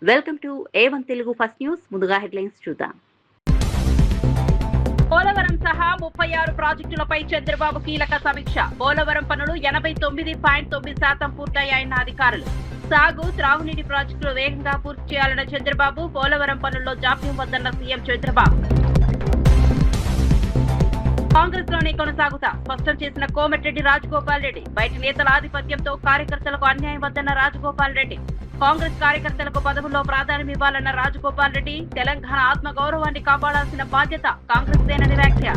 Welcome to A1 Telugu first news. ముందుగా headlines చూద్దాం. పోలవరం సహా 36 ప్రాజెక్టులపై చంద్రబాబు కీలక సమీక్ష. పోలవరం పనులు 89.9% పూర్తయ్యాయన్న అధికారులు. సాగు, త్రాగునీటి ప్రాజెక్టులు వేగంగా పూర్తి చేయాలన్న చంద్రబాబు. పోలవరం పనుల్లో జాప్యం వద్దన్న సీఎం చంద్రబాబు. కాంగ్రెస్ లోనే కొనసాగుతా స్పష్టం చేసిన కోమటిరెడ్డి రాజగోపాల్ రెడ్డి. బయటి నేతల ఆధిపత్యంతో కార్యకర్తలకు అన్యాయం వద్దన్న రాజగోపాల్ రెడ్డి. కాంగ్రెస్ కార్యకర్తలకు పదవుల్లో ప్రాధాన్యం ఇవ్వాలన్న రాజగోపాల్ రెడ్డి. తెలంగాణ ఆత్మగౌరవాన్ని కాపాడాల్సిన బాధ్యత కాంగ్రెస్ దేనని వ్యాఖ్య.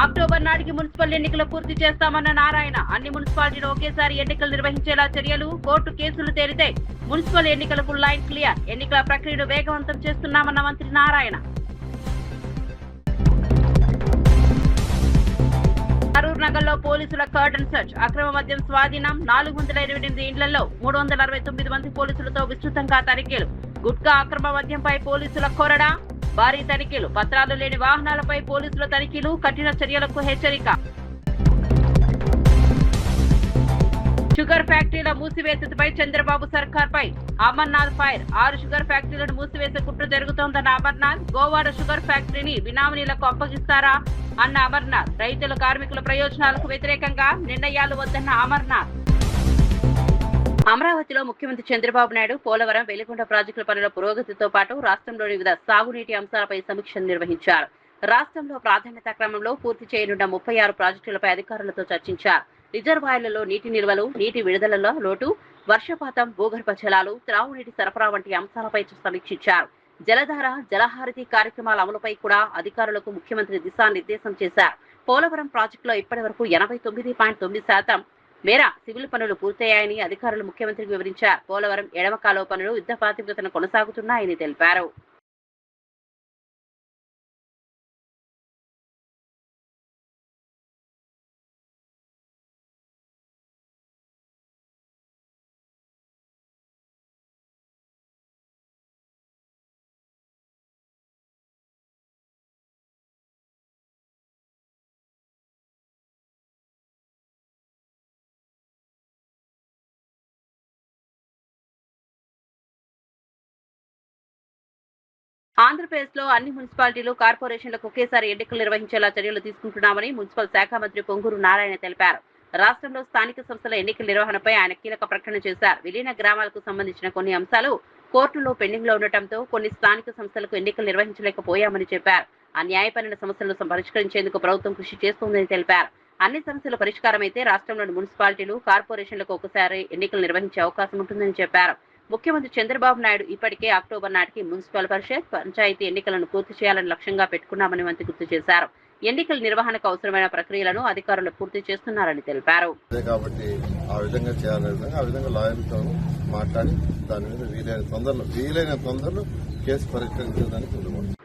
అక్టోబర్ నాటికి మున్సిపల్ ఎన్నికలు పూర్తి చేస్తామన్న నారాయణ. అన్ని మున్సిపాలిటీలు ఒకేసారి ఎన్నికలు నిర్వహించేలా చర్యలు. కోర్టు కేసులు తేలితే మున్సిపల్ ఎన్నికలకు లైన్ క్లియర్. ఎన్నికల ప్రక్రియను వేగవంతం చేస్తున్నామన్న మంత్రి నారాయణ. కరూర్ నగర్లో పోలీసుల కర్టన్ సెర్చ్. అక్రమ మద్యం స్వాధీనం. 428 ఇండ్లలో 369 మంది పోలీసులతో విస్తృతంగా తనిఖీలు. గుట్కా అక్రమ మద్యంపై పోలీసుల కొరడా. భారీ తనిఖీలు. పత్రాలు లేని వాహనాలపై పోలీసుల తనిఖీలు. కఠిన చర్యలకు హెచ్చరిక. షుగర్ ఫ్యాక్టరీల మూసివేతపై చంద్రబాబు సర్కార్పై అమర్నాథ్ ఫైర్. 6 షుగర్ ఫ్యాక్టరీలను మూసివేసే కుట్ర జరుగుతోందన్న అమర్నాథ్. గోవాడ షుగర్ ఫ్యాక్టరీని బినామీలకు అప్పగిస్తారా అన్న అమర్నాథ్. రైతుల, కార్మికుల ప్రయోజనాలకు వ్యతిరేకంగా నిర్ణయాలు వద్దన్న అమర్నాథ్. అమరావతిలో ముఖ్యమంత్రి చంద్రబాబు నాయుడు పోలవరం, వెలిగొండ ప్రాజెక్టుల పనుల పురోగతితో పాటు రాష్ట్రంలోని వివిధ సాగునీటి అంశాలపై సమీక్ష నిర్వహించారు. రాష్ట్రంలో ప్రాధాన్యత క్రమంలో పూర్తి చేయనున్న 36 ప్రాజెక్టులపై అధికారులతో చర్చించారు. రిజర్వాయర్లలో నీటి నిల్వలు, నీటి విడుదలలో లోటు, వర్షపాతం, భూగర్భ జలాలు, త్రాగునీటి సరఫరా వంటి అంశాలపై సమీక్షించారు. జలధార, జలహారతి కార్యక్రమాల అమలుపై కూడా అధికారులకు ముఖ్యమంత్రి దిశానిర్దేశం చేశారు. పోలవరం ప్రాజెక్టులో ఇప్పటి వరకు 89.9% మేర సివిల్ పనులు పూర్తయ్యాయని అధికారులు ముఖ్యమంత్రికి వివరించారు. పోలవరం ఎడమ కాలువ పనులు యుద్ధ ప్రాతిపదికన కొనసాగుతున్నాయని తెలిపారు. ఆంధ్రప్రదేశ్ లో అన్ని మున్సిపాలిటీలు, కార్పొరేషన్లకు ఒకేసారి ఎన్నికలు నిర్వహించేలా చర్యలు తీసుకుంటున్నామని మున్సిపల్ శాఖ మంత్రి పొంగూరు నారాయణ తెలిపారు. రాష్ట్రంలో స్థానిక సంస్థల ఎన్నికల నిర్వహణపై ఆయన కీలక ప్రకటన చేశారు. విలీన గ్రామాలకు సంబంధించిన కొన్ని అంశాలు కోర్టులో పెండింగ్ లో ఉండటంతో కొన్ని స్థానిక సంస్థలకు ఎన్నికలు నిర్వహించలేకపోయామని చెప్పారు. ఆ న్యాయపరమైన సమస్యలను పరిష్కరించేందుకు ప్రభుత్వం కృషి చేస్తోందని తెలిపారు. అన్ని సమస్యల పరిష్కారం అయితే రాష్ట్రంలోని మున్సిపాలిటీలు, కార్పొరేషన్లకు ఒకసారి ఎన్నికలు నిర్వహించే అవకాశం ఉంటుందని చెప్పారు. ముఖ్యమంత్రి చంద్రబాబు నాయుడు ఇప్పటికే అక్టోబర్ నాటికి మున్సిపల్ పరిషత్, పంచాయతీ ఎన్నికలను పూర్తి చేయాలని లక్ష్యంగా పెట్టుకున్నామని మంత్రి గుర్తు చేశారు. ఎన్నికల నిర్వహణకు అవసరమైన ప్రక్రియలను అధికారులు పూర్తి చేస్తున్నారని తెలిపారు.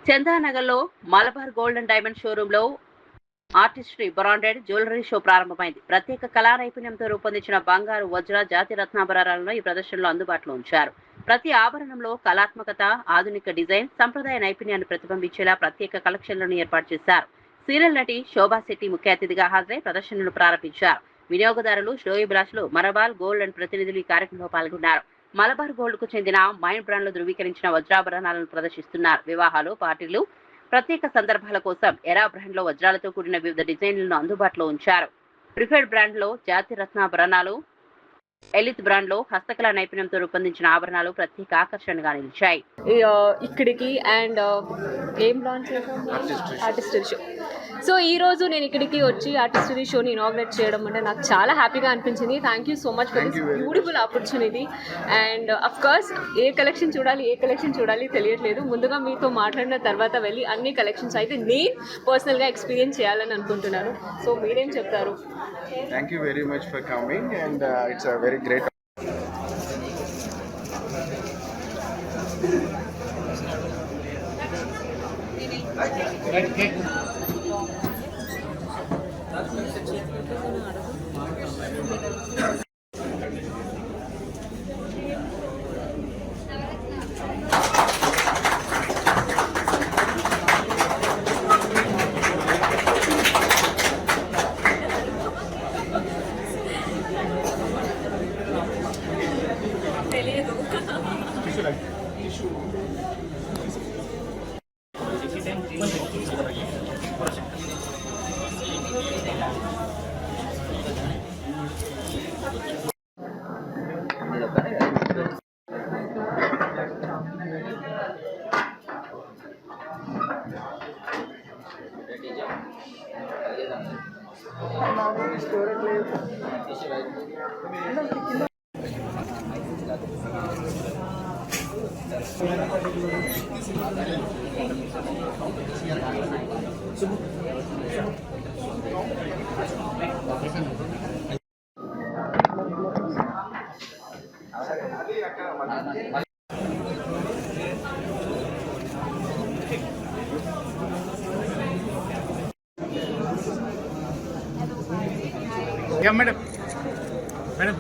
చందానగర్ లో Malabar gold and diamond showroom లో ఆర్టిస్ట్రీ బ్రాండెడ్ జ్యువెలరీ షో ప్రారంభమైంది. ప్రత్యేక కళా నైపుణ్యంతో రూపొందించిన బంగారు, వజ్ర, జాతి రత్నాభరణాలను ఈ ప్రదర్శనలో అందుబాటులో ఉంచారు. ప్రతి ఆభరణంలో కళాత్మకత, ఆధునిక డిజైన్, సంప్రదాయ నైపుణ్యాన్ని ప్రతిబింబించేలా ప్రత్యేక కలెక్షన్లను ఏర్పాటు చేశారు. సీరియల్ నటి శోభా శెట్టి ముఖ్య అతిథిగా హాజరై ప్రదర్శనను ప్రారంభించారు. వినియోగదారులు, శ్రేయోభిలాషులు, మలబార్ గోల్డ్ అండ్ ప్రతినిధులు ఈ కార్యక్రమంలో పాల్గొన్నారు. మలబార్ గోల్డ్ కు చెందిన మైండ్ బ్రాండ్ లో ధృవీకరించిన వజ్రాభరణాలను ప్రదర్శిస్తున్నారు. వివాహాలు, పార్టీలు, ప్రత్యేక సందర్భాల కోసం ఎరా బ్రాండ్ లో వజ్రాలతో కూడిన వివిధ డిజైన్లను అందుబాటులో ఉంచారు. ప్రిఫర్డ్ బ్రాండ్ లో జాతి రత్నాభరణాలు, ఎలిత్ బ్రాండ్ లో హస్తకళా నైపుణ్యంతో రూపొందించిన ఆభరణాలు ప్రత్యేక ఆకర్షణగా నిలిచాయి. ఇక్కడికి అండ్ ఏం లాంచ్ చేసాం, ఆర్టిస్టరీ షో. సో ఈరోజు నేను ఇక్కడికి వచ్చి ఆర్టిస్టరీ షోని ఇనాగ్రేట్ చేయడం అంటే నాకు చాలా హ్యాపీగా అనిపించింది. Thank you so much for this beautiful opportunity. And of course A collection చూడాలి తెలియట్లేదు. ముందుగా మీతో మాట్లాడిన తర్వాత వెళ్ళి అన్ని కలెక్షన్స్ అయితే నేను పర్సనల్గా ఎక్స్పీరియన్స్ చేయాలని అనుకుంటున్నాను. సో మీరేం చెప్తారు? Thank you very much for coming and it's a very great తెలియదు. మేడం మేడం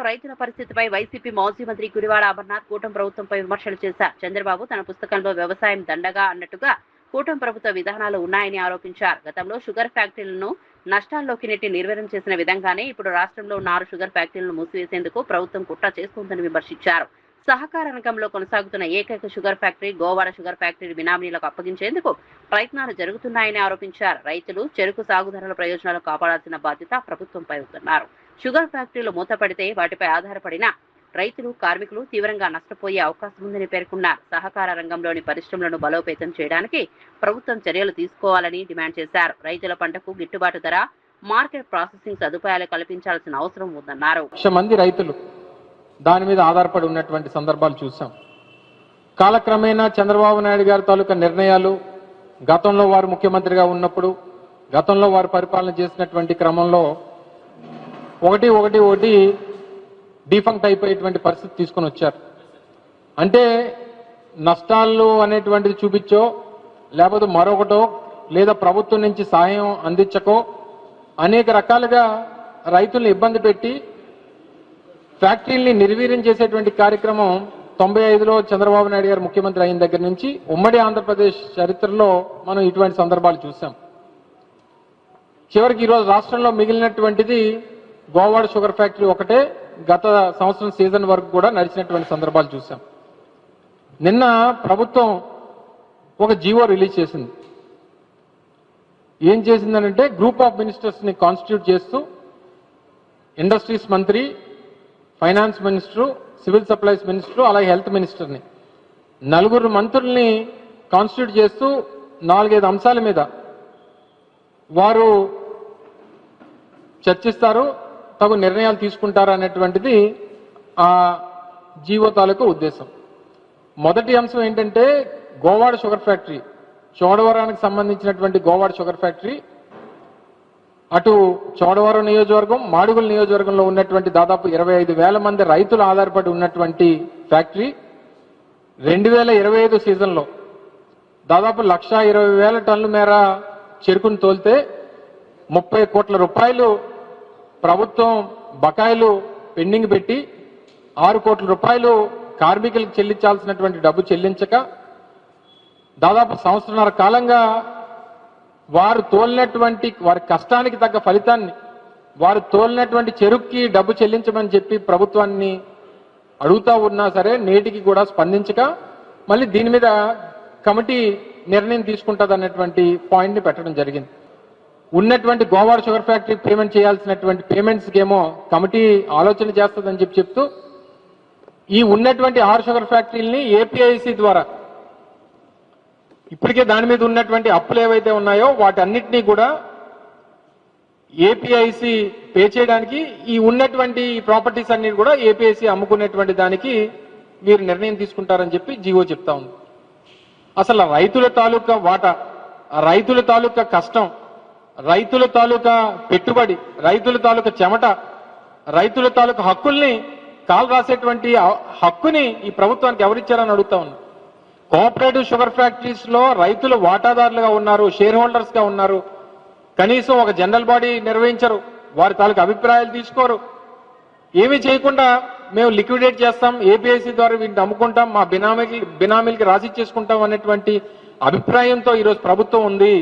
రైతుల పరిస్థితిపై వైసీపీ మాజీ మంత్రి గుడివాడ అమర్నాథ్ కూటమి ప్రభుత్వంపై విమర్శలు చేశారు. చంద్రబాబు తన పుస్తకంలో వ్యవసాయం దండగా అన్నట్టుగా కూటమి ప్రభుత్వ విధానాలు ఉన్నాయని ఆరోపించారు. గతంలో షుగర్ ఫ్యాక్టరీలను నష్టాల్లోకి నెట్టి నిర్వీర్యం చేసిన విధంగానే ఇప్పుడు రాష్ట్రంలో ఉన్న 6 షుగర్ ఫ్యాక్టరీలను మూసివేసేందుకు ప్రభుత్వం కుట్ర చేస్తోందని విమర్శించారు. సహకార రంగంలో కొనసాగుతున్న ఏకైక sugar factory Govada sugar factory బినామీలకు అప్పగించేందుకు ప్రయత్నాలు జరుగుతున్నాయని ఆరోపించారు. రైతులు చెరుకు సాగుదారుల ప్రయోజనాలు కాపాడాల్సిన బాధ్యత ప్రభుత్వంపై ఉందన్నారు. షుగర్ ఫ్యాక్టరీలు మూతపడితే వాటిపై ఆధారపడిన రైతులు కార్మికులు తీవ్రంగా నష్టపోయే అవకాశం ఉందని పేర్కొన్నారు. సహకార రంగంలోని పరిశ్రమలను బలోపేతం చేయడానికి ప్రభుత్వం చర్యలు తీసుకోవాలని డిమాండ్ చేశారు. రైతుల పంటకు గిట్టుబాటు ధర, మార్కెట్ ప్రాసెసింగ్ సదుపాయాలు కల్పించాల్సిన అవసరం ఉందన్నారు. మంది రైతులు దాని మీద ఆధారపడి ఉన్నటువంటి సందర్భాలు చూసాం. కాలక్రమేణా చంద్రబాబు నాయుడు గారి తాలూకా నిర్ణయాలు, గతంలో వారు ముఖ్యమంత్రిగా ఉన్నప్పుడు, గతంలో వారు పరిపాలన చేసినటువంటి క్రమంలో ఒకటి డిఫంక్ట్ అయిపోయేటువంటి పరిస్థితి తీసుకొని వచ్చారు. అంటే నష్టాలు అనేటువంటిది చూపించో, లేకపోతే మరొకటో, లేదా ప్రభుత్వం నుంచి సహాయం అందించకో అనేక రకాలుగా రైతుల్ని ఇబ్బంది పెట్టి ఫ్యాక్టరీల్ని నిర్వీర్యం చేసేటువంటి కార్యక్రమం 95లో చంద్రబాబు నాయుడు గారు ముఖ్యమంత్రి అయిన దగ్గర నుంచి ఉమ్మడి ఆంధ్రప్రదేశ్ చరిత్రలో మనం ఇటువంటి సందర్భాలు చూసాం. చివరికి ఈరోజు రాష్ట్రంలో మిగిలినటువంటిది గోవాడ షుగర్ ఫ్యాక్టరీ ఒకటే గత సంవత్సరం సీజన్ వరకు కూడా నడిచినటువంటి సందర్భాలు చూసాం. నిన్న ప్రభుత్వం ఒక జీవో రిలీజ్ చేసింది. ఏం చేసిందనంటే గ్రూప్ ఆఫ్ మినిస్టర్స్ ని కాన్స్టిట్యూట్ చేస్తూ ఇండస్ట్రీస్ మంత్రి, finance minister, civil supplies minister, అలాగే హెల్త్ మినిస్టర్ని 4 మంత్రుల్ని కాన్స్టిట్యూట్ చేస్తూ 4-5 అంశాల మీద వారు చర్చిస్తారు, తగు నిర్ణయాలు తీసుకుంటారు అనేటువంటిది ఆ జీవో తాలూకు ఉద్దేశం. మొదటి అంశం ఏంటంటే గోవాడ షుగర్ ఫ్యాక్టరీ, చోడవరానికి సంబంధించినటువంటి గోవాడ షుగర్ ఫ్యాక్టరీ అటు చోడవరం నియోజకవర్గం, మాడుగుల నియోజకవర్గంలో ఉన్నటువంటి దాదాపు 25,000 మంది రైతులు ఆధారపడి ఉన్నటువంటి ఫ్యాక్టరీ 2025 సీజన్లో దాదాపు 1,20,000 టన్నుల మేర చెరుకును తోలితే 30 కోట్ల రూపాయలు ప్రభుత్వం బకాయిలు పెండింగ్ పెట్టి 6 కోట్ల రూపాయలు కార్మికులకు చెల్లించాల్సినటువంటి డబ్బు చెల్లించక దాదాపు సంవత్సరాల కాలంగా వారు తోలినటువంటి వారి కష్టానికి తగ్గ ఫలితాన్ని, వారు తోలినటువంటి చెరుక్కి డబ్బు చెల్లించమని చెప్పి ప్రభుత్వాన్ని అడుగుతా ఉన్నా సరే నేటికి కూడా స్పందించక మళ్ళీ దీని మీద కమిటీ నిర్ణయం తీసుకుంటుంది అన్నటువంటి పాయింట్ని పెట్టడం జరిగింది. ఉన్నటువంటి గోవాడ షుగర్ ఫ్యాక్టరీ పేమెంట్ చేయాల్సినటువంటి పేమెంట్స్కి ఏమో కమిటీ ఆలోచన చేస్తుందని చెప్తూ ఈ ఉన్నటువంటి 6 షుగర్ ఫ్యాక్టరీలని ఏపీఐసి ద్వారా ఇప్పటికే దాని మీద ఉన్నటువంటి అప్పులు ఏవైతే ఉన్నాయో వాటన్నిటినీ కూడా ఏపీఐసి పే చేయడానికి ఈ ఉన్నటువంటి ప్రాపర్టీస్ అన్ని కూడా ఏపీఐసి అమ్ముకునేటువంటి దానికి మీరు నిర్ణయం తీసుకుంటారని చెప్పి జీవో చెప్తా ఉంది. అసలు రైతుల తాలూకా వాటా, రైతుల తాలూకా కష్టం, రైతుల తాలూకా పెట్టుబడి, రైతుల తాలూకా చెమట, రైతుల తాలూకా హక్కుల్ని కాలు రాసేటువంటి హక్కుని ఈ ప్రభుత్వానికి ఎవరిచ్చారని అడుగుతా ఉన్నా. కోఆపరేటివ్ షుగర్ ఫ్యాక్టరీస్ లో రైతులు వాటాదారులుగా ఉన్నారు, షేర్ హోల్డర్స్ గా ఉన్నారు. కనీసం ఒక జనరల్ బాడీ నిర్వహించరు, వారి తాలూకు అభిప్రాయాలు తీసుకోరు. ఏమీ చేయకుండా మేము లిక్విడేట్ చేస్తాం, ఏపీఐసి ద్వారా వీటిని అమ్ముకుంటాం, మా బినామీలకి రాసిచ్చేసుకుంటాం అనేటువంటి అభిప్రాయంతో ఈరోజు ప్రభుత్వం ఉంది.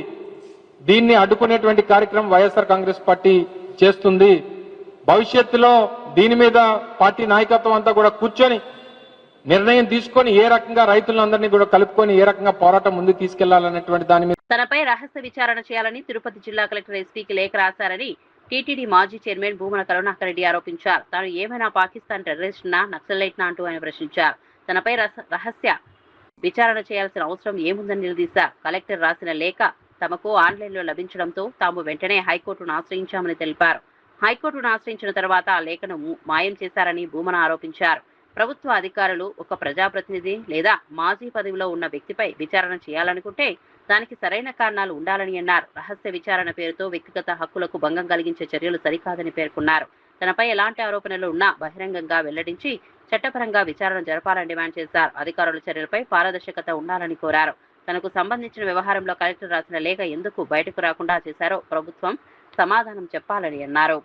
దీన్ని అడ్డుకునేటువంటి కార్యక్రమం వైఎస్ఆర్ కాంగ్రెస్ పార్టీ చేస్తుంది. భవిష్యత్తులో దీని మీద పార్టీ నాయకత్వం అంతా కూడా కూర్చొని నిర్ణయం తీసుకొని ఏ రకంగా రైతులందరినీ కూడా కలుపుకొని ఏ రకంగా పోరాటం ముందుకు తీసుకెళ్లాలనేటువంటి దాని మీద తనపై రహస్య విచారణ చేయాలని తిరుపతి జిల్లా కలెక్టర్ ఎస్పీకి లేఖ రాశారని టీటీడీ మాజీ చైర్మన్ భూమన కరుణాకర్ రెడ్డి ఆరోపించారు. తాను ఏమైనా పాకిస్తాన్ టెర్రరిస్ట్నా, నక్సలైట్నా అంటూ ఆయన ప్రశ్నించారు. తనపై రహస్య విచారణ చేయాల్సిన అవసరం ఏముందని నిలదీశారు. కలెక్టర్ రాసిన లేఖ తమకు ఆన్లైన్లో లభించడంతో తాము వెంటనే హైకోర్టును ఆశ్రయించామని తెలిపారు. హైకోర్టును ఆశ్రయించిన తర్వాత ఆ లేఖను మాయం చేశారని భూమన ఆరోపించారు. ప్రభుత్వ అధికారులు ఒక ప్రజాప్రతినిధి లేదా మాజీ పదవిలో ఉన్న వ్యక్తిపై విచారణ చేయాలనుకుంటే దానికి సరైన కారణాలు ఉండాలని అన్నారు. రహస్య విచారణ పేరుతో వ్యక్తిగత హక్కులకు భంగం కలిగించే చర్యలు సరికాదని పేర్కొన్నారు. తనపై ఎలాంటి ఆరోపణలు ఉన్నా బహిరంగంగా వెల్లడించి చట్టపరంగా విచారణ జరపాలని డిమాండ్ చేశారు. అధికారుల చర్యలపై పారదర్శకత ఉండాలని కోరారు. తనకు సంబంధించిన వ్యవహారంలో కలెక్టర్ రాసిన లేఖ ఎందుకు బయటకు రాకుండా చేశారో ప్రభుత్వం సమాధానం చెప్పాలని అన్నారు.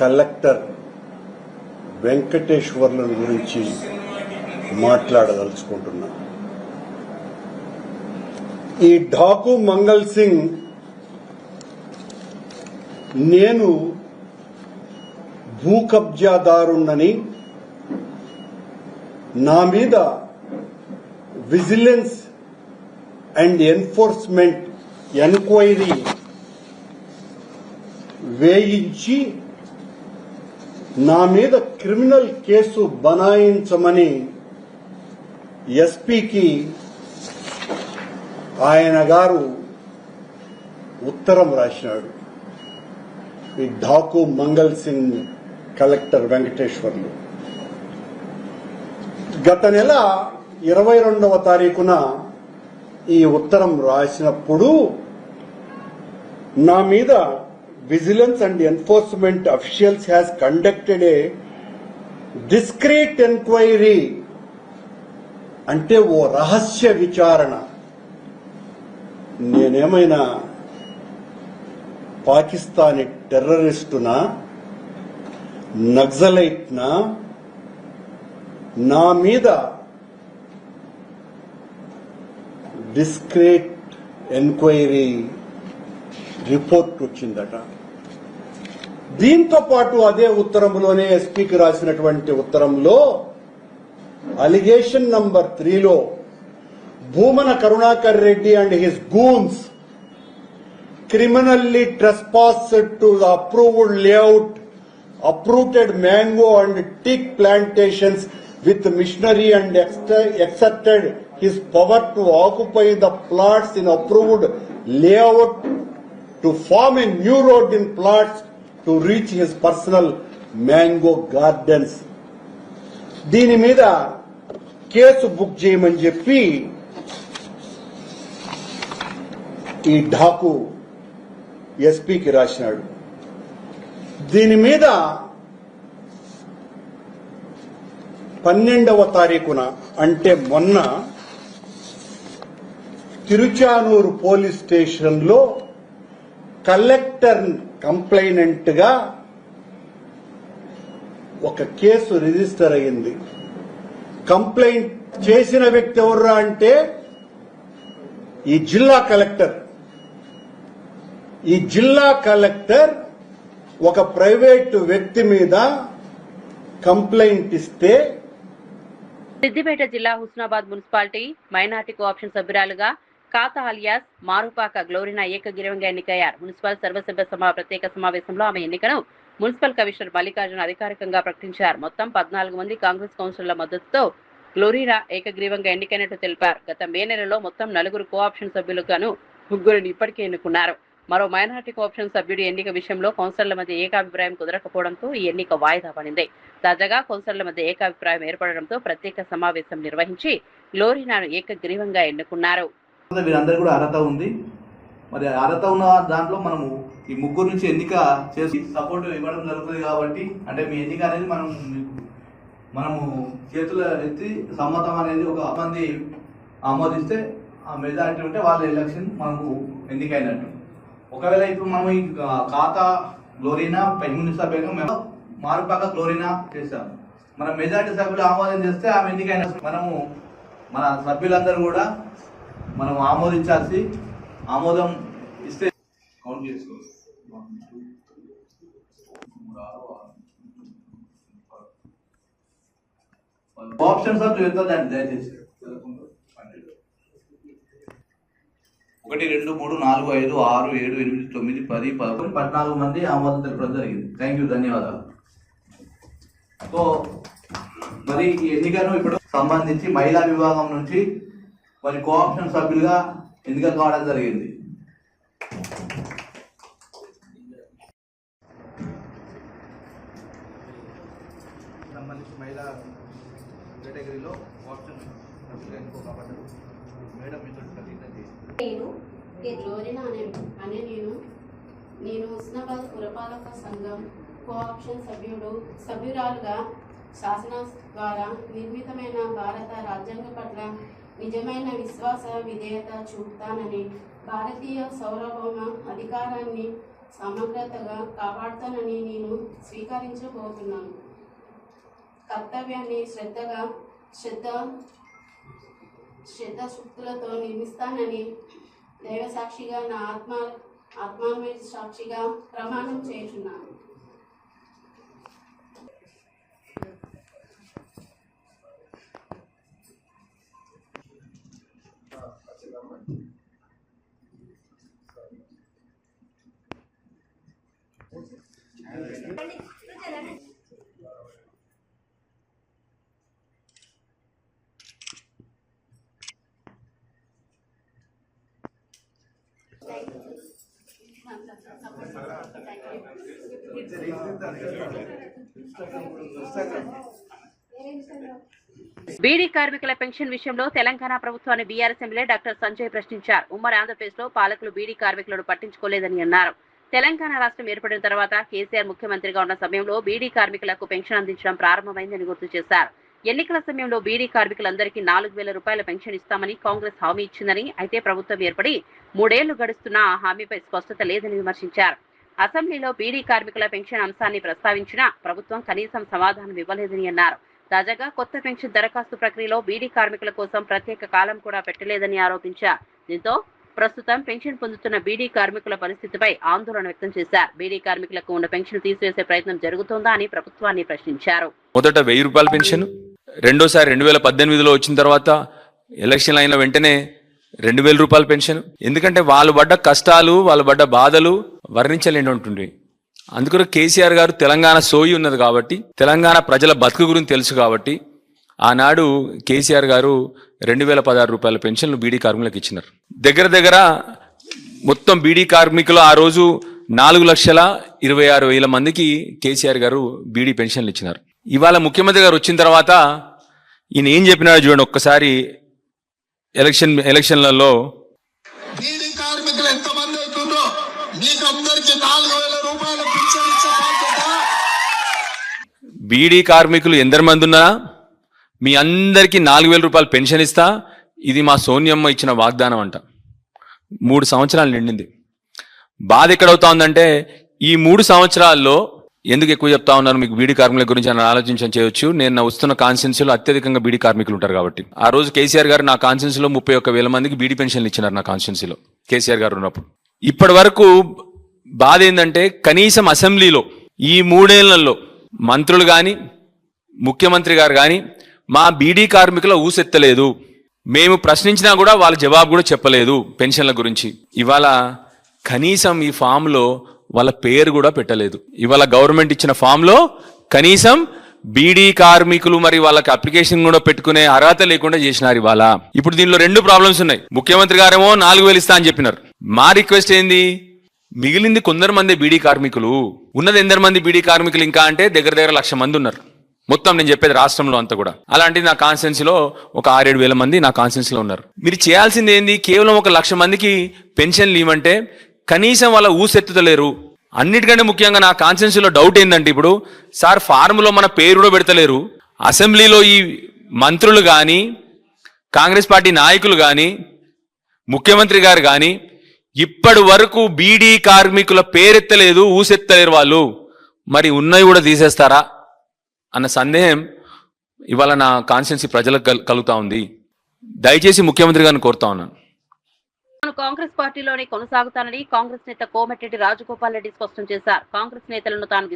కలెక్టర్ వెంకటేశ్వర్ల గురించి మాట్లాడదలుచుకుంటున్నా. ఈ ఢాకు మంగల్ సింగ్ నేను భూ కబ్జాదారుణ్ణని నా మీద విజిలెన్స్ అండ్ ఎన్ఫోర్స్మెంట్ ఎంక్వైరీ వేయించి నా మీద క్రిమినల్ కేసు బనాయించమని ఎస్పీకి ఆయన గారు ఉత్తరం రాసినాడు. ఈ ఢాకు మంగల్ సింగ్ కలెక్టర్ వెంకటేశ్వర్లు గత నెల 22వ తారీఖున ఈ ఉత్తరం రాసినప్పుడు నా మీద vigilance and enforcement officials has conducted a discrete enquiry అంటే ఓ రహస్య విచారణ. నేనేమైనా పాకిస్తానీ టెర్రరిస్టునా, నక్సలైట్నా? నా మీద డిస్క్రీట్ ఎంక్వైరీ రిపోర్ట్ వచ్చిందట. దీంతో పాటు అదే ఉత్తరంలోనే ఎస్పీకి రాసినటువంటి ఉత్తరంలో అలిగేషన్ నంబర్ 3లో Bhumana Karunakar Reddy and his goons criminally trespassed to the approved layout, uprooted mango and teak plantations with machinery and exerted his power to occupy the plots in approved layout to form a new road in plots to reach his personal mango gardens. దీని మీద case book చేయమని చెప్పి ఈ ఢాకు ఎస్పీకి రాసినాడు. దీని మీద 12వ తారీఖున అంటే మొన్న తిరుచానూరు పోలీస్ స్టేషన్లో కలెక్టర్ కంప్లైనెంట్ గా ఒక కేసు రిజిస్టర్ అయింది. కంప్లైంట్ చేసిన వ్యక్తి ఎవర్రా అంటే ఈ జిల్లా కలెక్టర్. ఈ జిల్లా కలెక్టర్ ఒక ప్రైవేటు వ్యక్తి మీద కంప్లైంట్ ఇస్తే సిద్దిపేట జిల్లా హుస్నాబాద్ మున్సిపాలిటీ మైనార్టీ కోఆప్షన్ సభ్యురాలుగా కాతా అలియాస్ మారుపాక గ్లోరినా ఏకగ్రీవంగా ఎన్నికయ్యారు. మున్సిపల్ సర్వసభ్య సభ ప్రత్యేక సమావేశంలో ఆమె ఎన్నికను మున్సిపల్ కమిషనర్ మల్లికార్జున అధికారికంగా ప్రకటించారు. మొత్తం 14 మంది కాంగ్రెస్ కౌన్సిలర్ల మద్దతుతో గ్లోరినా ఏకగ్రీవంగా ఎన్నికైనట్టు తెలిపారు. గత మే నెలలో మొత్తం 4 కోఆప్షన్ సభ్యులుగాను 3 ఇప్పటికే ఎన్నుకున్నారు. మరో మైనార్టీ కోఆప్షన్ సభ్యుడి ఎన్నిక విషయంలో కౌన్సిలర్ల మధ్య ఏకాభిప్రాయం కుదరకపోవడంతో ఈ ఎన్నిక వాయిదా పడింది. తాజాగా కౌన్సిలర్ల మధ్య ఏకాభిప్రాయం ఏర్పడడంతో ప్రత్యేక సమావేశం నిర్వహించి గ్లోరినాను ఏకగ్రీవంగా ఎన్నుకున్నారు. వీరందరూ కూడా అర్హత ఉంది. మరి అర్హత ఉన్న దాంట్లో మనము ఈ 3 నుంచి ఎన్నిక చేసి సపోర్ట్ ఇవ్వడం జరుగుతుంది. కాబట్టి అంటే మీ ఎన్నిక అనేది మనము చేతుల ఎత్తి సమ్మతం అనేది ఒక మంది ఆమోదిస్తే ఆ మెజారిటీ ఉంటే వాళ్ళ ఎలక్షన్ మనకు ఎన్నికైనట్టు. ఒకవేళ ఇప్పుడు మనం ఈ ఖాతా గ్లోరీనా పెన్షన్ సభ్యులు మేము మారుపాక గ్లోరీనా చేశాము. మన మెజార్టీ సభ్యులు ఆమోదం చేస్తే ఆమె ఎన్నికైనా మనము మన సభ్యులందరూ కూడా మనం ఆమోదించాల్సి ఆమోదం ఇస్తే కౌంట్ చేసుకోవచ్చు. ఆప్షన్స్ ఆఫ్ చూద్దాం దయచేసి. 1 2 3 4 5 6 7 8 9 10 11 14 మంది ఆమోదం తెలపడం జరిగింది. థ్యాంక్ యూ, ధన్యవాదాలు. సో మరి ఈ ఎన్నికను ఇప్పుడు సంబంధించి మహిళా విభాగం నుంచి మరి కోఆప్షన్ సభ్యులుగా ఎన్నిక కావడం జరిగింది. సంబంధించి మహిళా కేటగిరీలో కోఆప్షన్ సభ్యులుగా ఎన్నుకోబడ్డారు. మేడం మీతో నేను గ్లోరీనా అనే నేను హుస్నాబాద్ పురపాలక సంఘం కోఆప్షన్ సభ్యురాలుగా శాసన ద్వారా నిర్మితమైన భారత రాజ్యాంగ పట్ల నిజమైన విశ్వాస విధేయత చూపుతానని, భారతీయ సార్వభౌమ అధికారాన్ని సమగ్రతగా కాపాడుతానని నేను స్వీకరించబోతున్నాను. కర్తవ్యాన్ని శ్రద్ధశక్తులతో నిర్మిస్తానని దైవ సాక్షిగా నా ఆత్మాన్వేష సాక్షిగా ప్రమాణం చేస్తున్నాను. బీడీ కార్మికుల పెన్షన్ విషయంలో తెలంగాణ ప్రభుత్వాన్ని బీఆర్ఎస్ ఎమ్మెల్యే డాక్టర్ సంజయ్ ప్రశ్నించారు. ఉమ్మడి ఆంధ్రప్రదేశ్ లో పాలకులు బీడీ కార్మికులను పట్టించుకోలేదని అన్నారు. తెలంగాణ రాష్ట్రం ఏర్పడిన తర్వాత కేసీఆర్ ముఖ్యమంత్రిగా ఉన్న సమయంలో బీడీ కార్మికులకు పెన్షన్ అందించడం ప్రారంభమైందని గుర్తు చేశారు. ఎన్నికల సమయంలో బీడీ కార్మికులందరికీ 4,000 రూపాయల పెన్షన్ ఇస్తామని కాంగ్రెస్ హామీ ఇచ్చిందని, అయితే ప్రభుత్వం ఏర్పడి 3 ఏళ్లు గడుస్తున్నా ఆ హామీపై స్పష్టత లేదని విమర్శించారు. అసెంబ్లీలో బీడీ కార్మికుల పెన్షన్ అంశాన్ని ప్రస్తావించినా ప్రభుత్వం కనీసం సమాధానం ఇవ్వలేదని అన్నారు. తాజాగా కొత్త పెన్షన్ దరఖాస్తు ప్రక్రియలో బీడీ కార్మికుల కోసం ప్రత్యేక కాలం కూడా పెట్టలేదని ఆరోపించారు. దీంతో ప్రస్తుతం పెన్షన్ పొందుతున్న బీడీ కార్మికుల పరిస్థితిపై ఆందోళన వ్యక్తం చేశారు. బీడీ కార్మికులకు ఉన్న పెన్షన్ తీసివేసే ప్రయత్నం జరుగుతోందా అని ప్రభుత్వాన్ని ప్రశ్నించారు. మొదట 1000 రూపాయల పెన్షన్, రెండోసారి 2018లో వచ్చిన తర్వాత ఎలక్షన్ అయిన వెంటనే 2000 రూపాయల పెన్షన్. ఎందుకంటే వాళ్ళు పడ్డ కష్టాలు, వాళ్ళు పడ్డ బాధలు వర్ణించలేని ఉంటుంది. అందుకని కేసీఆర్ గారు తెలంగాణ సోయి ఉన్నది కాబట్టి, తెలంగాణ ప్రజల బతుకు గురించి తెలుసు కాబట్టి ఆనాడు కేసీఆర్ గారు 2016 రూపాయల పెన్షన్లు బీడీ కార్మికులకు ఇచ్చినారు. దగ్గర మొత్తం బీడీ కార్మికులు ఆ రోజు 4,26,000 మందికి కేసీఆర్ గారు బీడీ పెన్షన్లు ఇచ్చినారు. ఇవాళ ముఖ్యమంత్రి గారు వచ్చిన తర్వాత ఈయన ఏం చెప్పినాడో చూడండి ఒక్కసారి. ఎలక్షన్లలో బీడీ కార్మికులు ఎంతమంది అవుతుందో మీకు అందరికీ 4,000 రూపాయల పెన్షన్ ఇచ్చే బాధ్యత. బీడీ కార్మికులు ఎందరి మంది ఉన్నా మీ అందరికీ 4,000 రూపాయలు పెన్షన్ ఇస్తా, ఇది మా సోనియమ్మ ఇచ్చిన వాగ్దానం అంట. 3 సంవత్సరాలు నిండింది. బాధ ఎక్కడవుతా ఉందంటే ఈ 3 సంవత్సరాల్లో ఎందుకు ఎక్కువ చెప్తా ఉన్నాను మీకు బీడీ కార్మికుల గురించి అని ఆలోచించని చేయొచ్చు. నేను నా వస్తున్న కాన్స్టిట్యున్సీలో అత్యధికంగా బీడీ కార్మికులు ఉంటారు కాబట్టి. ఆ రోజు కేసీఆర్ గారు నా కాన్స్టిట్యున్సీలో 31,000 మందికి బీడీ పెన్షన్లు ఇచ్చినారు నా కాన్స్టిట్యున్సీలో కేసీఆర్ గారు ఉన్నప్పుడు. ఇప్పటి వరకు బాధ ఏంటంటే కనీసం అసెంబ్లీలో ఈ 3 ఏళ్లలో మంత్రులు కానీ ముఖ్యమంత్రి గారు కానీ మా బీడీ కార్మికుల ఊసెత్తలేదు. మేము ప్రశ్నించినా కూడా వాళ్ళ జవాబు కూడా చెప్పలేదు పెన్షన్ల గురించి. ఇవాళ కనీసం ఈ ఫామ్లో వాళ్ళ పేరు కూడా పెట్టలేదు. ఇవాళ గవర్నమెంట్ ఇచ్చిన ఫామ్లో కనీసం బీడీ కార్మికులు మరి వాళ్ళకి అప్లికేషన్ కూడా పెట్టుకునే అర్హత లేకుండా చేసినారు ఇవాళ. ఇప్పుడు దీనిలో 2 ప్రాబ్లమ్స్ ఉన్నాయి. ముఖ్యమంత్రి గారేమో 4,000 ఇస్తా అని చెప్పినారు. మా రిక్వెస్ట్ ఏంది, మిగిలింది కొందరు మంది బీడీ కార్మికులు ఉన్నది. ఎందరు మంది బీడీ కార్మికులు ఇంకా అంటే దగ్గర 1,00,000 మంది ఉన్నారు మొత్తం. నేను చెప్పేది రాష్ట్రంలో అంతా కూడా. అలాంటిది నా కాన్స్టిట్యున్సీలో ఒక 6-7 వేల మంది నా కాన్స్టిట్యున్సీలో ఉన్నారు. మీరు చేయాల్సింది ఏంది, కేవలం 1,00,000 మందికి పెన్షన్లు ఇవ్వమంటే కనీసం వాళ్ళ ఊసెత్తుతలేరు. అన్నిటికంటే ముఖ్యంగా నా కాన్స్టిట్యున్సీలో డౌట్ ఏంటంటే ఇప్పుడు సార్ ఫార్ములో మన పేరు కూడా పెడతలేరు. అసెంబ్లీలో ఈ మంత్రులు కానీ కాంగ్రెస్ పార్టీ నాయకులు కానీ ముఖ్యమంత్రి గారు కానీ ఇప్పటి వరకు బీడీ కార్మికుల పేరెత్తలేదు, ఊసెత్తలేరు వాళ్ళు. మరి ఉన్నవి కూడా తీసేస్తారా అన్న సందేహం ఇవాళ నా కాన్స్టిట్యున్సీ ప్రజలకు కలుగుతా ఉంది. దయచేసి ముఖ్యమంత్రి గారిని కోరుతా ఉన్నాను. తాను కాంగ్రెస్ పార్టీలోనే కొనసాగుతానని కాంగ్రెస్ నేత కోమటిరెడ్డి రాజగోపాల్ రెడ్డి స్పష్టం చేశారు. కాంగ్రెస్ నేతలను తాను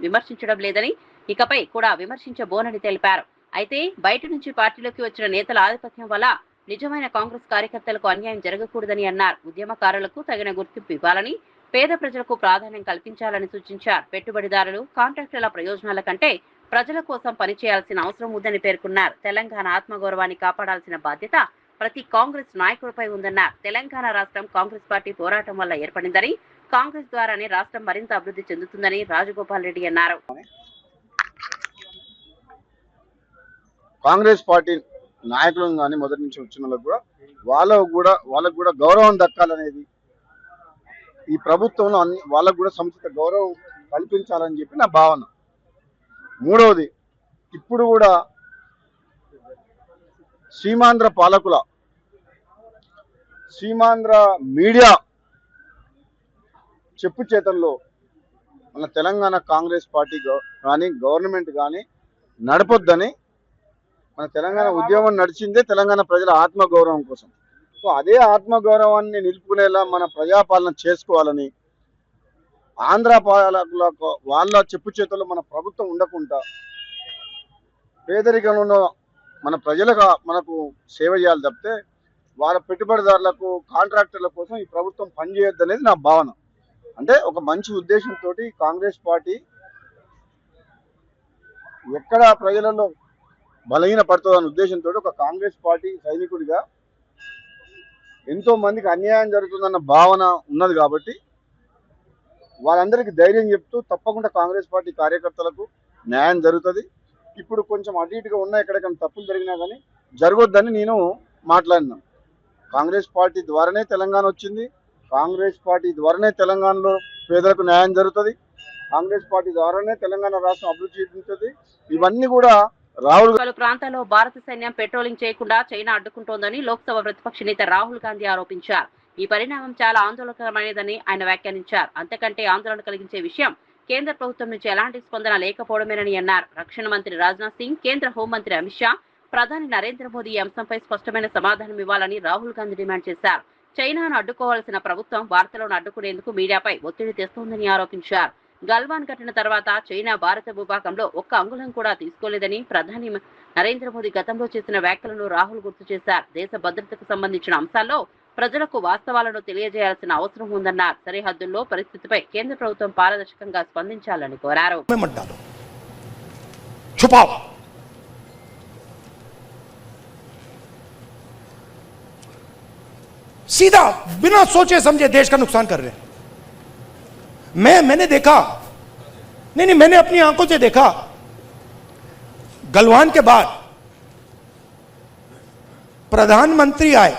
విమర్శించడం లేదని, ఇకపై కూడా విమర్శించబోనని తెలిపారు. అయితే బయట నుంచి పార్టీలోకి వచ్చిన నేతల ఆధిపత్యం వల్ల నిజమైన కాంగ్రెస్ కార్యకర్తలకు అన్యాయం జరగకూడదని అన్నారు. ఉద్యమకారులకు తగిన గుర్తింపు ఇవ్వాలని, పేద ప్రజలకు ప్రాధాన్యం కల్పించాలని సూచించారు. పెట్టుబడిదారులు, కాంట్రాక్టర్ల ప్రయోజనాల కంటే ప్రజల కోసం పనిచేయాల్సిన అవసరం ఉందని పేర్కొన్నారు. తెలంగాణ ఆత్మగౌరవాన్ని కాపాడాల్సిన బాధ్యత ప్రతి కాంగ్రెస్ నాయకుడిపై ఉందన్నారు. తెలంగాణ రాష్ట్రం కాంగ్రెస్ పార్టీ పోరాటం వల్ల ఏర్పడిందని, కాంగ్రెస్ ద్వారానే రాష్ట్రం మరింత అభివృద్ధి చెందుతుందని రాజగోపాల్ రెడ్డి అన్నారు. కాంగ్రెస్ పార్టీ నాయకులను కానీ మొదటి నుంచి వచ్చిన వాళ్ళకు కూడా గౌరవం దక్కాలనేది ఈ ప్రభుత్వంలో వాళ్ళకు కూడా సముచిత గౌరవం కల్పించాలని చెప్పి నా భావన. మూడవది, ఇప్పుడు కూడా సీమాంధ్ర మీడియా చెప్పు చేతల్లో మన తెలంగాణ కాంగ్రెస్ పార్టీ కానీ గవర్నమెంట్ కానీ నడపొద్దని, మన తెలంగాణ ఉద్యమం నడిచిందే తెలంగాణ ప్రజల ఆత్మగౌరవం కోసం. సో అదే ఆత్మగౌరవాన్ని నిలుపుకునేలా మన ప్రజాపాలన చేసుకోవాలని, ఆంధ్ర పాలకులకు వాళ్ళ చెప్పు చేతుల్లో మన ప్రభుత్వం ఉండకుండా పేదరికంలో ఉన్న మన ప్రజలకు మనకు సేవ చేయాలి తప్పితే వాళ్ళ పెట్టుబడిదారులకు, కాంట్రాక్టర్ల కోసం ఈ ప్రభుత్వం పనిచేయొద్దు అనేది నా భావన. అంటే ఒక మంచి ఉద్దేశంతో కాంగ్రెస్ పార్టీ ఎక్కడ ప్రజలలో బలహీన పడుతుందన్న ఉద్దేశంతో ఒక కాంగ్రెస్ పార్టీ సైనికుడిగా ఎంతో మందికి అన్యాయం జరుగుతుందన్న భావన ఉన్నది కాబట్టి వాళ్ళందరికీ ధైర్యం చెప్తూ తప్పకుండా కాంగ్రెస్ పార్టీ కార్యకర్తలకు న్యాయం జరుగుతుంది. ఇప్పుడు కొంచెం అటు ఇటుగా ఉన్న ఎక్కడికైనా తప్పులు జరిగినా కానీ జరగొద్దని నేను మాట్లాడినాను. కాంగ్రెస్ పార్టీ ద్వారానే తెలంగాణ వచ్చింది, కాంగ్రెస్ పార్టీ ద్వారానే తెలంగాణలో పేదలకు న్యాయం జరుగుతుంది, కాంగ్రెస్ పార్టీ ద్వారానే తెలంగాణ రాష్ట్రం అభివృద్ధి చెందుతుంది. ఇవన్నీ కూడా పలు ప్రాంతాల్లో భారత సైన్యం పెట్రోలింగ్ చేయకుండా చైనా అడ్డుకుంటోందని లోక్సభ ప్రతిపక్ష నేత రాహుల్ గాంధీ ఆరోపించారు. ఈ పరిణామం చాలా ఆందోళనకరమైనదని ఆయన వ్యాఖ్యానించారు. అంతకంటే ఆందోళన కలిగించే విషయం కేంద్ర ప్రభుత్వం నుంచి ఎలాంటి స్పందన లేకపోవడమేనని అన్నారు. రక్షణ మంత్రి రాజ్నాథ్ సింగ్, కేంద్ర హోంమంత్రి అమిత్ షా, ప్రధాని నరేంద్ర మోదీ ఈ అంశంపై స్పష్టమైన సమాధానం ఇవ్వాలని రాహుల్ గాంధీ డిమాండ్ చేశారు. చైనాను అడ్డుకోవాల్సిన ప్రభుత్వం భారత్లను అడ్డుకునేందుకు మీడియాపై ఒత్తిడి తెస్తోందని ఆరోపించారు. గల్వాన్ ఘటన తర్వాత చైనా భారత భూభాగంలో ఒక్క అంగుళం కూడా తీసుకోలేదని ప్రధాని నరేంద్ర మోదీ గతంలో చేసిన వ్యాఖ్యలను రాహుల్ గుర్తు చేశారు. దేశ భద్రతకు సంబంధించిన అంశాల్లో ప్రజలకు వాస్తవాలను తెలియజేయాల్సిన అవసరం ఉందన్నారు. సరిహద్దుల్లో పరిస్థితిపై కేంద్ర ప్రభుత్వం పారదర్శకంగా స్పందించాలని కోరారు. सीधा बिना सोचे समझे देश का नुकसान कर रहे हैं। मैंने देखा, नहीं मैंने अपनी आंखों से देखा, गलवान के बाद प्रधानमंत्री आए,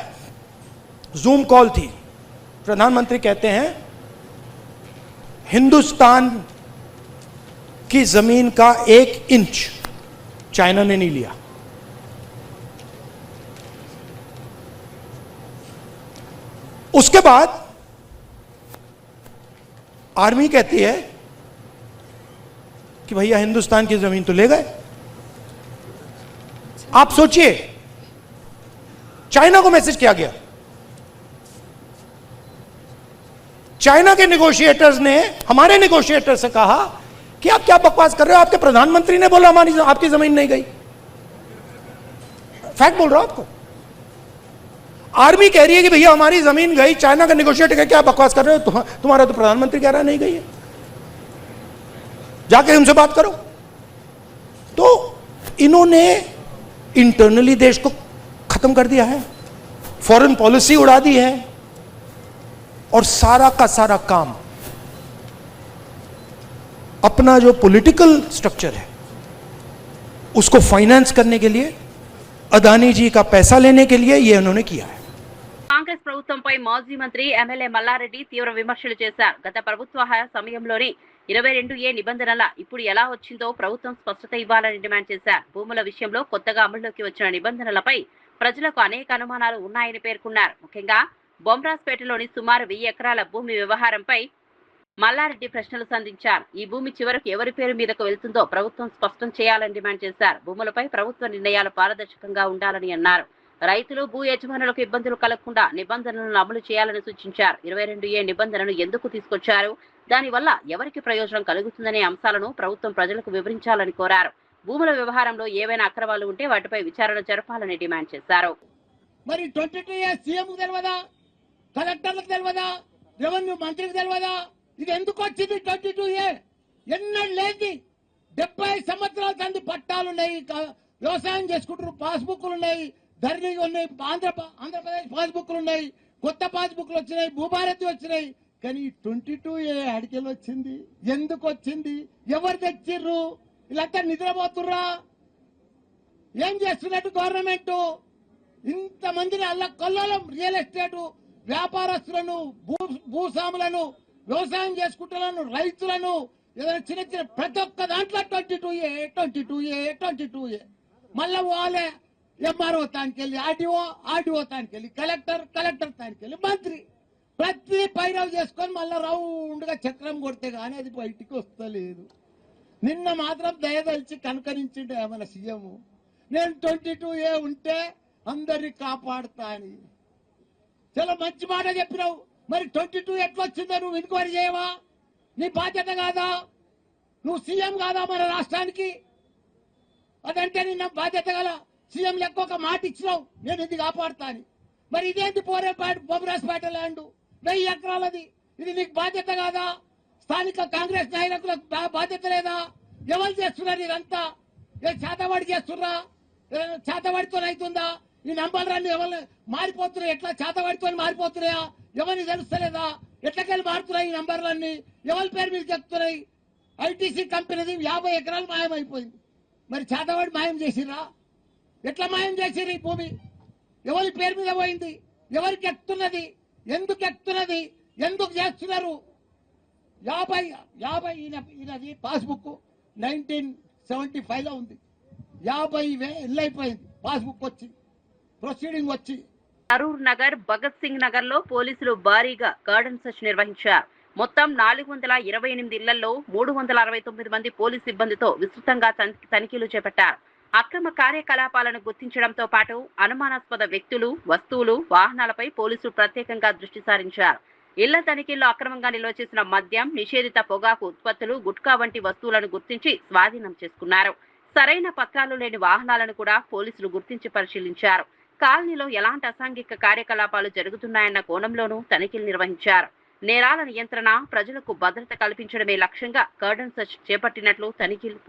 जूम कॉल थी, प्रधानमंत्री कहते हैं हिंदुस्तान की जमीन का 1 इंच चाइना ने नहीं लिया। उसके बाद आर्मी कहती है कि भैया हिंदुस्तान की जमीन तो ले गए। आप सोचिए, चाइना को मैसेज किया गया, चाइना के नेगोशिएटर्स ने हमारे नेगोशिएटर से कहा कि आप क्या बकवास कर रहे हो, आपके प्रधानमंत्री ने बोला हमारी आपकी जमीन नहीं गई। फैक्ट बोल रहा हूं आपको। आर्मी कह रही है कि भैया हमारी जमीन गई, चाइना का नेगोशिएटर कह क्या बकवास कर रहे हो, तुम्हारा तो प्रधानमंत्री कह रहा नहीं गई है, जाके उनसे बात करो। तो इन्होंने इंटरनली देश को खत्म कर दिया है, फॉरेन पॉलिसी उड़ा दी है, और सारा का सारा काम अपना जो पॉलिटिकल स्ट्रक्चर है उसको फाइनेंस करने के लिए, अदानी जी का पैसा लेने के लिए ये उन्होंने किया है। కాంగ్రెస్ ప్రభుత్వంపై మాజీ మంత్రి ఎమ్మెల్యే మల్లారెడ్డి తీవ్ర విమర్శలు చేశారు. గత ప్రభుత్వ సమయంలోనే 22A నిబంధనల ఇప్పుడు ఎలా వచ్చిందో ప్రభుత్వం స్పష్టత ఇవ్వాలని డిమాండ్ చేశారు. భూముల విషయంలో కొత్తగా అమల్లోకి వచ్చిన నిబంధనలపై ప్రజలకు అనేక అనుమానాలు ఉన్నాయని పేర్కొన్నారు. ముఖ్యంగా బొమ్రాజ్పేటలోని సుమారు 1000 ఎకరాల భూమి వ్యవహారంపై మల్లారెడ్డి ప్రశ్నలు సంధించారు. ఈ భూమి చివరకు ఎవరి పేరు మీదకు వెళ్తుందో ప్రభుత్వం స్పష్టం చేయాలని డిమాండ్ చేశారు. భూములపై ప్రభుత్వ నిర్ణయాలు పారదర్శకంగా ఉండాలని అన్నారు. రైతులు భూ యజమానులకు ఇబ్బందులు కలగకుండా నిబంధనలను అమలు చేయాలని సూచించారు. 22A నిబంధనను ఎందుకు తీసుకొచ్చారు, దానివల్ల ఎవరికి ప్రయోజనం కలుగుతుందనే అంశాలను ప్రభుత్వం ప్రజలకు వివరించాలని కోరారు. భూముల వ్యవహారంలో ఏవైనా అక్రమాలు ఉంటే వాటిపై విచారణ జరపాలని డిమాండ్ చేశారు. మరి 22A సీఎం తెలియదా, కలెక్టర్లకు తెలియదా, రెవెన్యూ మంత్రికి తెలియదా? ఇది ఎందుకు వచ్చింది 22A? ఎన్నడూ లేని 70 సంవత్సరాల తండ్రి పట్టాలున్నాయి, వ్యవసాయం చేసుకుంటారు, పాస్బుక్లు ఉన్నాయి, ధరణి ఉన్నాయి, ఆంధ్రప్రదేశ్ పాస్బుక్లు ఉన్నాయి, కొత్త పాస్బుక్లు వచ్చినాయి, భూభారతి వచ్చినాయి. కానీ 22A అడికెళ్ళి వచ్చింది, ఎందుకు వచ్చింది, ఎవరు తెచ్చిర్రు? వీళ్ళంతా నిద్రపోతుర్రా? ఏం చేస్తున్నట్టు గవర్నమెంట్? ఇంతమందిని అల్ల కొల్లం రియల్ ఎస్టేట్ వ్యాపారస్తులను, భూస్వాములను, వ్యవసాయం చేసుకుంటున్న రైతులను, ఏదైనా చిన్న చిన్న ప్రతి ఒక్క దాంట్లో 22A మళ్ళా వాళ్ళే ఎంఆర్ఓ తానికెళ్ళి, ఆర్డీఓ తానికెళ్ళి, కలెక్టర్ తానికెళ్ళి, మంత్రి ప్రతి పైరవ్ చేసుకొని మళ్ళీ రౌండ్గా చక్రం కొడితే కానీ అది బయటికి వస్తలేదు. నిన్న మాత్రం దయదలిచి కనుకరించిండే మన సీఎం, నేను 22A ఉంటే అందరినీ కాపాడుతా అని. చాలా మంచి మాట చెప్పినావు. మరి 22 ఎట్లా వచ్చిందో నువ్వు ఎంక్వైరీ చేయవా? నీ బాధ్యత కాదా? నువ్వు సీఎం కాదా మన రాష్ట్రానికి? అదంటే నిన్న బాధ్యత గల సీఎం లెక్క ఒక మాట ఇచ్చినావు, నేను ఇది కాపాడుతా అని. మరి ఇదేంటి బొమ్మరాజ్పేట ల్యాండ్ 1000 ఎకరాలది, ఇది నీకు బాధ్యత కాదా? స్థానిక కాంగ్రెస్ నాయకులకు బాధ్యత లేదా? ఎవరు చేస్తున్నారు ఇదంతా? ఏ చేతవాడి చేస్తుర్రా? చేతవాడితో అవుతుందా? ఈ నంబర్లన్నీ ఎవరు మారిపోతున్నాయి? ఎట్లా చేతవాడితో మారిపోతున్నాయా? ఎవరిని తెలుస్తలేదా? ఎట్లకెళ్ళి మారుతున్నాయి ఈ నంబర్లన్నీ? ఎవరి పేరు మీద చెప్తున్నాయి? ఐటీసీ కంపెనీది 50 ఎకరాలు మాయమైపోయింది. మరి చేతవాడి మాయం చేసిర్రా? ఎట్లా మాయం చేసిర్రు? ఈ భూమి ఎవరి పేరు మీద పోయింది? ఎవరికి ఎక్కుతున్నది? ఎందుకు ఎక్కుతున్నది? ఎందుకు చేస్తున్నారు? 50 ఈయనది పాస్బుక్ 1975లో ఉంది. 50 ఏళ్ళు అయిపోయింది పాస్బుక్ వచ్చి, ప్రొసీడింగ్ వచ్చి. కరూర్ నగర్, భగత్ సింగ్ నగర్ లో పోలీసులు భారీగా గార్డెన్ సెర్చ్ నిర్వహించారు. మొత్తం 428 ఇళ్లలో 369 మంది పోలీసు సిబ్బందితో విస్తృతంగా తనిఖీలు చేపట్టారు. అక్రమ కార్యకలాపాలను గుర్తించడంతో పాటు అనుమానాస్పద వ్యక్తులు, వస్తువులు, వాహనాలపై పోలీసులు ప్రత్యేకంగా దృష్టి సారించారు. ఇళ్ల తనిఖీల్లో అక్రమంగా నిల్వ చేసిన మద్యం, నిషేధిత పొగాకు ఉత్పత్తులు, గుట్కా వంటి వస్తువులను గుర్తించి స్వాధీనం చేసుకున్నారు. సరైన పత్రాలు లేని వాహనాలను కూడా పోలీసులు గుర్తించి పరిశీలించారు. కాలనీలో ఎలాంటి అసాంఘిక కార్యకలాపాలు జరుగుతున్నాయన్న కోణంలోనూ తనిఖీలు నిర్వహించారు. నేరాల నియంత్రణ, ప్రజలకు భద్రత కల్పించడమే లక్ష్యంగా గార్డెన్ సెర్చ్ చేపట్టినట్లు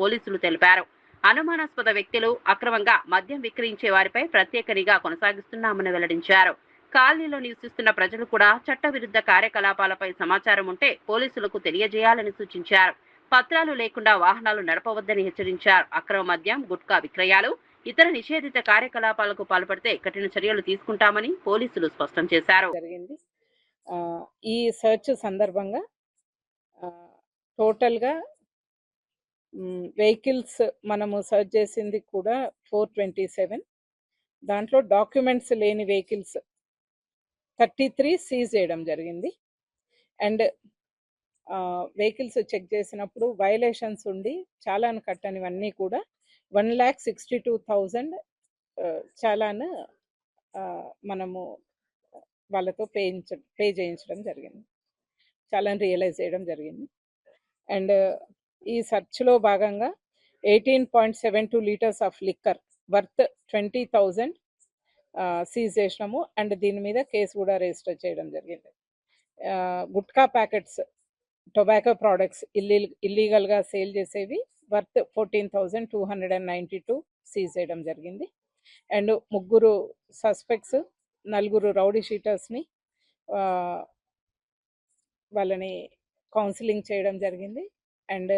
పోలీసులు తెలిపారు. అనుమానాస్పద వ్యక్తులు, అక్రమంగా మద్యం విక్రయించే వారిపై ప్రత్యేక నిఘా కొనసాగిస్తున్నామని వెల్లడించారు. కాలనీలో నివసిస్తున్న ప్రజలు కూడా చట్టవిరుద్ధ కార్యకలాపాలపై సమాచారం ఉంటే పోలీసులకు తెలియజేయాలని సూచించారు. పత్రాలు లేకుండా వాహనాలు నడపవద్దని హెచ్చరించారు. అక్రమ మద్యం, గుట్కా విక్రయాలు, ఇతర నిషేధిత కార్యకలాపాలకు పాల్పడితే కఠిన చర్యలు తీసుకుంటామని పోలీసులు స్పష్టం చేశారు. ఈ సర్చ్ సందర్భంగా టోటల్గా వెహికల్స్ మనము సర్చ్ చేసింది కూడా 427. దాంట్లో డాక్యుమెంట్స్ లేని వెహికల్స్ 33 సీజ్ చేయడం జరిగింది. అండ్ వెహికల్స్ చెక్ చేసినప్పుడు వైలేషన్స్ ఉండి చాలాను కట్టనివన్నీ కూడా 1,62,000 చాలాను మనము వాళ్ళతో పే చేయించడం జరిగింది. చాలాను రియలైజ్ చేయడం జరిగింది. అండ్ ఈ సర్చ్లో భాగంగా 18.72 litres of liquor worth 20,000 seize చేసినాము. అండ్ దీని మీద కేసు కూడా రిజిస్టర్ చేయడం జరిగింది. గుట్కా ప్యాకెట్స్, టొబాకో ప్రోడక్ట్స్ ఇల్లీగల్గా సేల్ చేసేవి వర్త్ 14,292 సీజ్ చేయడం జరిగింది. అండ్ 3 సస్పెక్ట్స్, 4 రౌడీ షీటర్స్ని వాళ్ళని కౌన్సిలింగ్ చేయడం జరిగింది. అండ్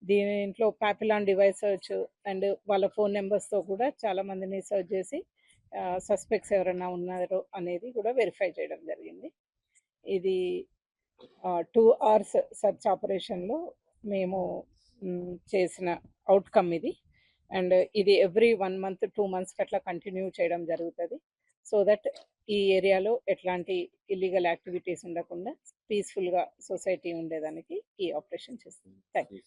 దీంట్లో పాపిలాన్ డివైస్ సర్చ్ అండ్ వాళ్ళ ఫోన్ నెంబర్స్తో కూడా చాలామందిని సర్చ్ చేసి సస్పెక్ట్స్ ఎవరైనా ఉన్నారో అనేది కూడా వెరిఫై చేయడం జరిగింది. ఇది 2 hours సర్చ్ ఆపరేషన్లో మేము చేసిన అవుట్కమ్ ఇది. అండ్ ఇది ఎవ్రీ 1 month 2 months అట్లా కంటిన్యూ చేయడం జరుగుతుంది. సో దట్ ఈ ఏరియాలో ఎట్లాంటి ఇల్లీగల్ యాక్టివిటీస్ ఉండకుండా పీస్ఫుల్గా సొసైటీ ఉండేదానికి ఈ ఆపరేషన్ చేస్తుంది. Thank you.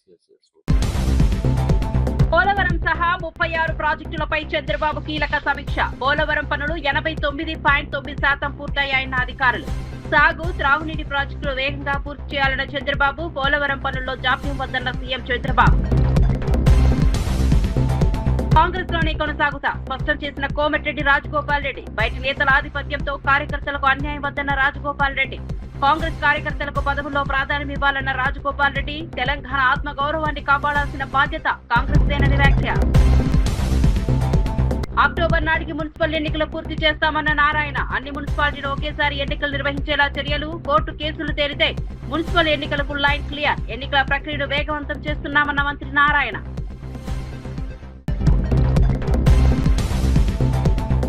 పోలవరం సహా 36 ప్రాజెక్టులపై చంద్రబాబు కీలక సమీక్ష. పోలవరం పనులు 89.9% పూర్తయ్యాయన్న అధికారులు. సాగు, త్రాగునీటి ప్రాజెక్టులు వేగంగా పూర్తి చేయాలన్న చంద్రబాబు. పోలవరం పనుల్లో జాప్యం వద్దన్న సీఎం చంద్రబాబు. కాంగ్రెస్ లోనే కొనసాగుతా స్పష్టం చేసిన కోమటిరెడ్డి రాజగోపాల్ రెడ్డి. బయటి నేతల ఆధిపత్యంతో కార్యకర్తలకు అన్యాయం వద్దన్న రాజగోపాల్ రెడ్డి. కాంగ్రెస్ కార్యకర్తలకు పదవుల్లో ప్రాధాన్యం ఇవ్వాలన్న రాజగోపాల్ రెడ్డి. తెలంగాణ ఆత్మ గౌరవాన్ని కాపాడాల్సిన బాధ్యత కాంగ్రెస్ దేనని వ్యాఖ్య. అక్టోబర్ నాటికి మున్సిపల్ ఎన్నికలు పూర్తి చేస్తామన్న నారాయణ. అన్ని మున్సిపాలిటీలు ఒకేసారి ఎన్నికలు నిర్వహించేలా చర్యలు. కోర్టు కేసులు తేలితే మున్సిపల్ ఎన్నికలకు లైన్ క్లియర్. ఎన్నికల ప్రక్రియను వేగవంతం చేస్తున్నామన్న మంత్రి నారాయణ.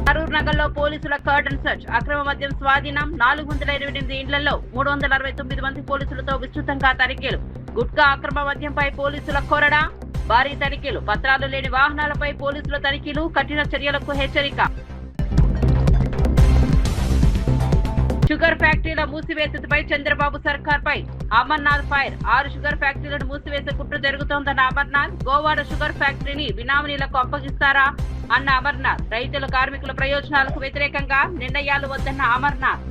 కరూర్ నగర్లో పోలీసుల కర్డన్ సర్చ్. అక్రమ మద్యం స్వాధీనం. 428 ఇండ్లలో 369 మంది పోలీసులతో విస్తృతంగా తనిఖీలు. గుట్కా అక్రమ మద్యంపై పోలీసుల కొరడా. భారీ తనిఖీలు. పత్రాలు లేని వాహనాలపై పోలీసుల తనిఖీలు. కఠిన చర్యలకు హెచ్చరిక. షుగర్ ఫ్యాక్టరీల మూసివేతపై చంద్రబాబు సర్కార్పై అమర్నాథ్ ఫైర్. 6 షుగర్ ఫ్యాక్టరీలను మూసివేసే కుట్ర జరుగుతోందన్న అమర్నాథ్. గోవాడ షుగర్ ఫ్యాక్టరీని బినామీలకు అప్పగిస్తారా అన్న అమర్నాథ్. రైతుల, కార్మికుల ప్రయోజనాలకు వ్యతిరేకంగా నిర్ణయాలు వద్దన్న అమర్నాథ్.